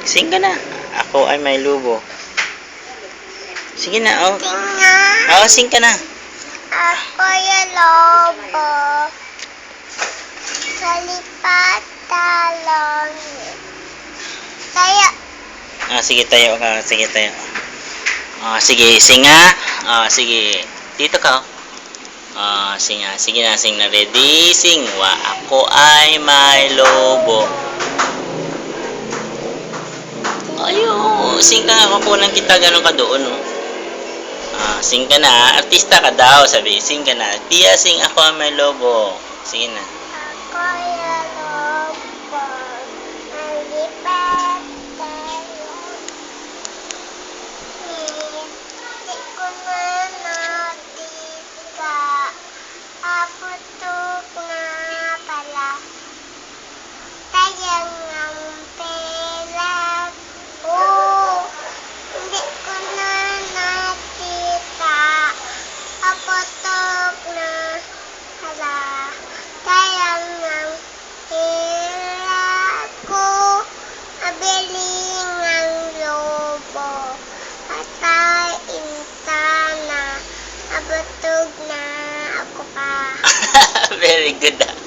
Sing ka na. Ako ay may lobo. Sige na, oh. Sing nga. Oo, sing ka na. Ako yung lobo. Kalipat talon. Tayo. Sige, tayo ka. Sige, tayo. Sige, sing nga. Sige. Dito ka, oh. Sing nga. Sige na, sing na. Ready? Sing. Ako ay may lobo. Ayun. Sing ka nga. Kukunan kita. Ganon ka doon, oh. Sing ka na. Artista ka daw. Sabi, sing ka na. Pia, sing. Ako ay may lobo. Sige na. Ako yung lobo. Kalipat talon. Hindi ko na nakita. Aputok na pala. Tayang ang pera ko. Hindi ko na nakita. Aputok na pala. Tayang ang pera ko. Abiling ang lobo. Patayin sana. Abutog na ako pa. Very good.